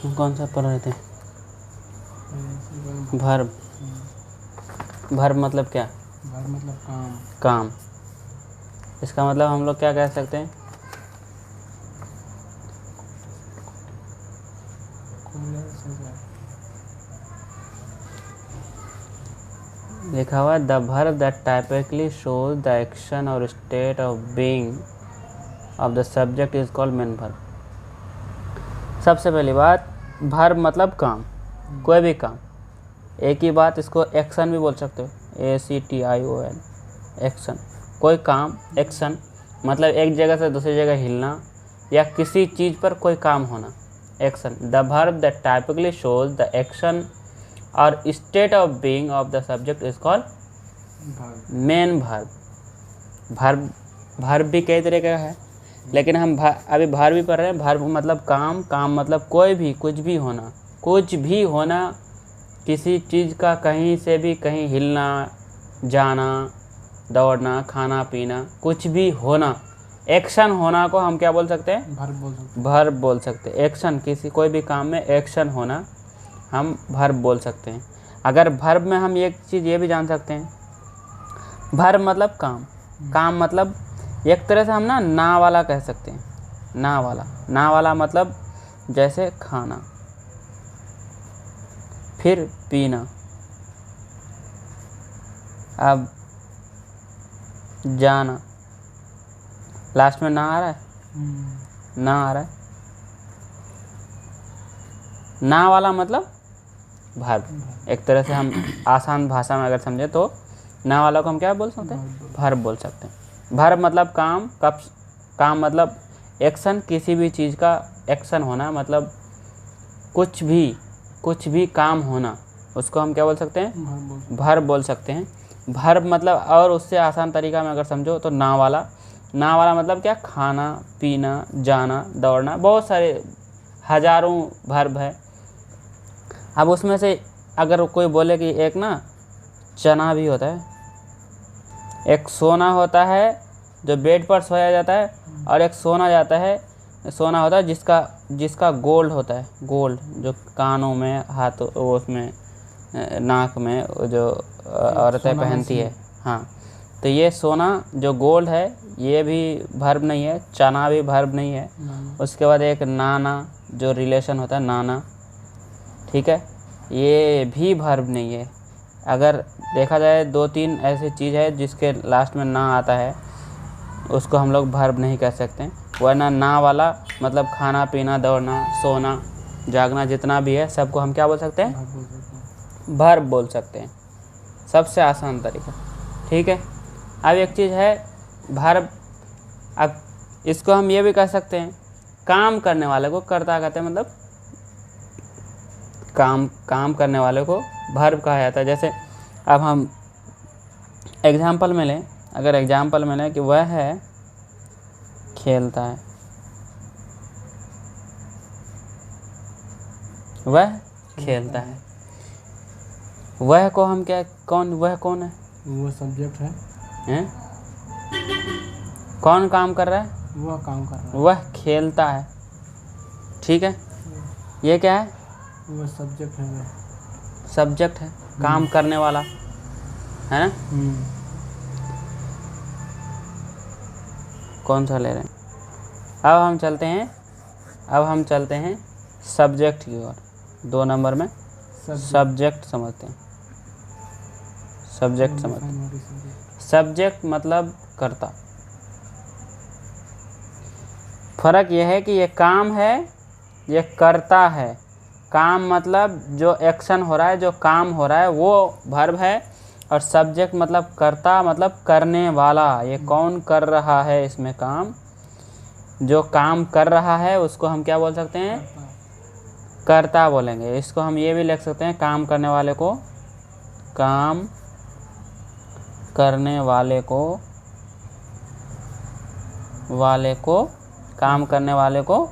कौन सा पढ़ रहे थे? वर्ब। वर्ब मतलब क्या? वर्ब मतलब काम। काम। इसका मतलब हम लोग क्या कह सकते हैं? लिखा हुआ है the verb that typically shows the action और state of being of the subject is called main verb. सबसे पहली बात, वर्ब मतलब काम, कोई भी काम। एक ही बात, इसको एक्शन भी बोल सकते हो, ACTION, एक्शन। कोई काम, एक्शन मतलब एक जगह से दूसरी जगह हिलना या किसी चीज़ पर कोई काम होना, action. The verb that typically shows the action और state of being of the subject is called main verb. Verb भी कई तरह का है, लेकिन हम अभी वर्ब भी पढ़ रहे हैं। वर्ब मतलब काम, काम मतलब कोई भी, कुछ भी होना, कुछ भी होना, किसी चीज़ का कहीं से भी कहीं हिलना, जाना, दौड़ना, खाना पीना, कुछ भी होना। एक्शन होना को हम क्या बोल सकते हैं? वर्ब बोल सकते हैं। एक्शन, किसी कोई भी काम में एक्शन होना हम वर्ब बोल सकते हैं। अगर वर्ब में हम एक चीज़ ये भी जान सकते हैं, वर्ब मतलब काम, काम मतलब एक तरह से हम ना वाला कह सकते हैं। ना वाला मतलब जैसे खाना, फिर पीना, अब जाना, लास्ट में ना आ रहा है, ना आ रहा है, ना वाला मतलब वर्ब। एक तरह से हम आसान भाषा में अगर समझे तो ना वाला को हम क्या बोल सकते हैं? वर्ब बोल सकते हैं। वर्ब मतलब काम, काम मतलब एक्शन, किसी भी चीज़ का एक्शन होना, मतलब कुछ भी काम होना, उसको हम क्या बोल सकते हैं? वर्ब बोल सकते हैं। वर्ब मतलब, और उससे आसान तरीका में अगर समझो तो ना वाला मतलब क्या? खाना पीना, जाना, दौड़ना, बहुत सारे हजारों वर्ब है। अब उसमें से अगर कोई बोले कि एक चना भी होता है, एक सोना होता है जो बेड पर सोया जाता है, और एक सोना होता है जिसका गोल्ड होता है, गोल्ड जो कानों में, हाथों, उसमें नाक में जो औरतें पहनती है। हाँ, तो ये सोना जो गोल्ड है ये भी वर्ब नहीं है, चना भी वर्ब नहीं है। उसके बाद एक नाना जो रिलेशन होता है, नाना, ठीक है, ये भी वर्ब नहीं है। अगर देखा जाए 2-3 ऐसी चीज़ है जिसके लास्ट में ना आता है, उसको हम लोग वर्ब नहीं कह सकते। वरना ना वाला मतलब खाना पीना, दौड़ना, सोना, जागना, जितना भी है सबको हम क्या बोल सकते हैं? वर्ब बोल सकते हैं। सबसे आसान तरीका, ठीक है। अब एक चीज़ है वर्ब, अब इसको हम ये भी कह सकते हैं, काम करने वाले को कर्ता कहते हैं, मतलब काम करने वाले को वर्ब कहा जाता है। जैसे अब हम एग्जाम्पल में लें, अगर एग्जाम्पल में लें कि वह है खेलता है, वह खेलता है, वह को हम क्या, वह कौन है? वो सब्जेक्ट है। हैं? कौन काम कर रहा है? वह काम कर रहा है। वह खेलता है, ठीक है। ये क्या है? वह सब्जेक्ट है। सब्जेक्ट है, काम करने वाला है ना। कौन सा ले रहे हैं? अब हम चलते हैं सब्जेक्ट की ओर। 2 नंबर में सब्जेक्ट समझते हैं। सब्जेक्ट मतलब कर्ता। फर्क यह है कि ये काम है, ये कर्ता है। काम मतलब जो एक्शन हो रहा है, जो काम हो रहा है वो वर्ब है, और सब्जेक्ट मतलब कर्ता, मतलब करने वाला। ये कौन कर रहा है इसमें काम, जो काम कर रहा है उसको हम क्या बोल सकते हैं? कर्ता बोलेंगे। इसको हम ये भी लिख सकते हैं, काम करने वाले को काम करने वाले को काम करने वाले को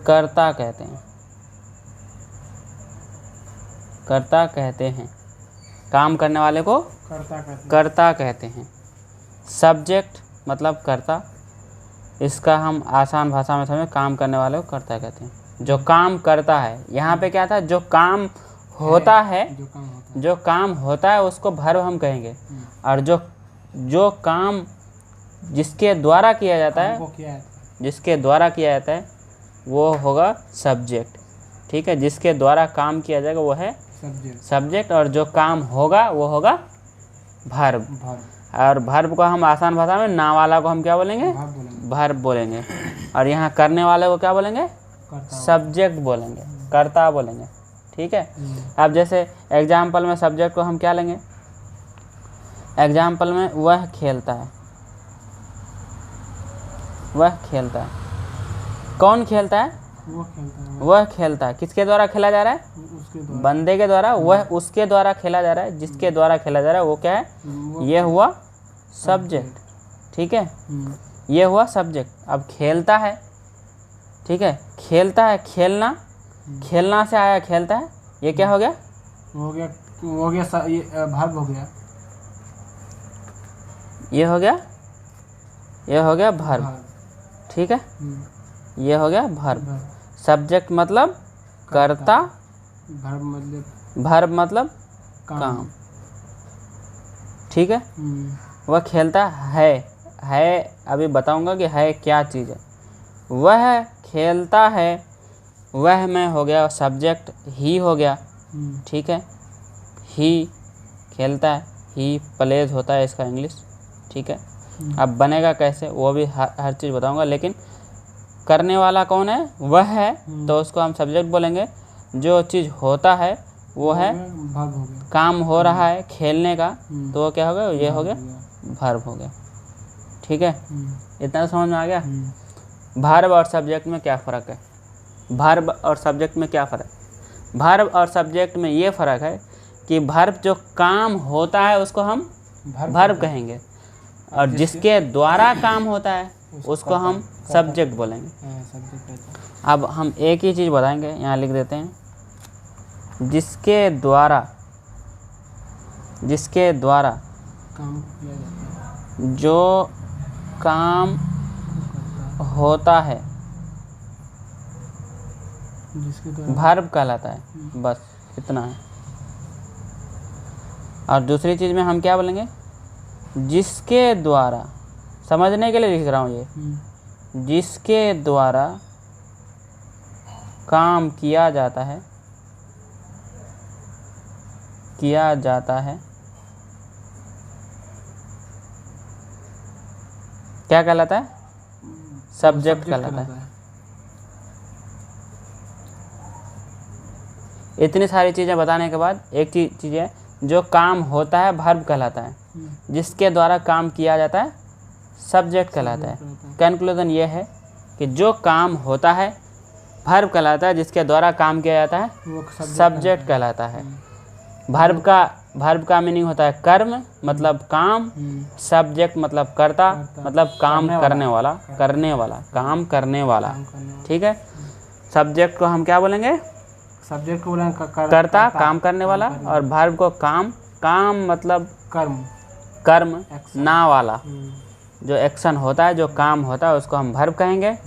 कर्ता कहते हैं। कर्ता कहते हैं। काम करने वाले को कर्ता कहते हैं। सब्जेक्ट मतलब कर्ता, इसका हम आसान भाषा में समझें, काम करने वाले को कर्ता कहते हैं। जो काम करता है। यहाँ पे क्या था, जो काम होता है, जो काम होता है। जो काम होता है उसको वर्ब हम कहेंगे। और जो काम जिसके द्वारा किया जाता है, वो क्या है? जिसके द्वारा किया जाता है वो होगा सब्जेक्ट। ठीक है, जिसके द्वारा काम किया जाएगा वो है सब्जेक्ट। सब्जेक्ट, और जो काम होगा वो होगा वर्ब। वर्ब। और वर्ब को हम आसान भाषा में ना वाला को हम क्या बोलेंगे, वर्ब बोलेंगे। वर्ब बोलेंगे। और यहाँ करने वाले को क्या बोलेंगे, करता हुआ। सब्जेक्ट बोलेंगे, कर्ता बोलेंगे। ठीक है, अब जैसे एग्जाम्पल में सब्जेक्ट को हम क्या लेंगे, एग्जाम्पल में वह खेलता है, वह खेलता है। कौन खेलता है, वो खेलता है। वह खेलता है। किसके द्वारा खेला जा रहा है, उसके द्वारा। बंदे के द्वारा, वह उसके द्वारा खेला जा रहा है। जिसके द्वारा खेला जा रहा है वो क्या है, वो ये हुआ सब्जेक्ट। ठीक है, ये हुआ सब्जेक्ट। अब खेलता है, ठीक है, खेलता है, खेलना, खेलना से आया खेलता है, ये क्या हो गया, हो गया ये वर्ब हो गया। ये हो गया, ये हो गया वर्ब। वर्ब। ठीक है, ये हो गया वर्ब। वर्ब। सब्जेक्ट मतलब कर्ता, वर्ब मतलब वर्ब मतलब काम। ठीक है, वह खेलता है अभी बताऊंगा कि है क्या चीज़ है। वह खेलता है, वह में हो गया सब्जेक्ट, ही हो गया। ठीक है, ही खेलता है, ही प्लेज होता है इसका इंग्लिश। ठीक है, अब बनेगा कैसे वो भी हर चीज़ बताऊंगा, लेकिन करने वाला कौन है, वह है, तो उसको हम सब्जेक्ट बोलेंगे। जो चीज़ होता है वो है वर्ब हो गया। काम हो रहा है खेलने का, तो वो क्या हो गया, ये हो गया वर्ब हो गया। ठीक है, इतना समझ में आ गया। वर्ब और सब्जेक्ट में क्या फ़र्क है, वर्ब और सब्जेक्ट में क्या फ़र्क है, वर्ब और सब्जेक्ट में ये फ़र्क है कि वर्ब जो काम होता है उसको हम वर्ब कहेंगे, और जिसके द्वारा काम होता है उसको हम सब्जेक्ट बोलेंगे। सब्जेक्ट। अब हम एक ही चीज़ बताएंगे, यहाँ लिख देते हैं, जिसके द्वारा काम किया जाता है। जो काम होता है जिसके द्वारा वर्ब कहलाता है। बस इतना है। और दूसरी चीज़ में हम क्या बोलेंगे, जिसके द्वारा, समझने के लिए लिख रहा हूँ ये, जिसके द्वारा काम किया जाता है, क्या कहलाता है, सब्जेक्ट कहलाता है। इतनी सारी चीज़ें बताने के बाद एक चीज़ है, जो काम होता है वर्ब कहलाता है, जिसके द्वारा काम किया जाता है सब्जेक्ट कहलाता है। कंक्लूजन ये है कि जो काम होता है वर्ब कहलाता है, जिसके द्वारा काम किया जाता है वो सब्जेक्ट कहलाता है। वर्ब का मीनिंग होता है कर्म मतलब काम, सब्जेक्ट मतलब कर्ता मतलब काम करने वाला, काम करने वाला। ठीक है, सब्जेक्ट को हम क्या बोलेंगे, सब्जेक्ट को बोलेंगे कर्ता काम करने वाला, और वर्ब को काम मतलब कर्म ना वाला, जो एक्शन होता है, जो काम होता है उसको हम वर्ब कहेंगे।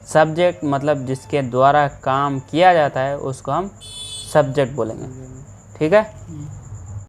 सब्जेक्ट मतलब जिसके द्वारा काम किया जाता है उसको हम सब्जेक्ट बोलेंगे। ठीक है।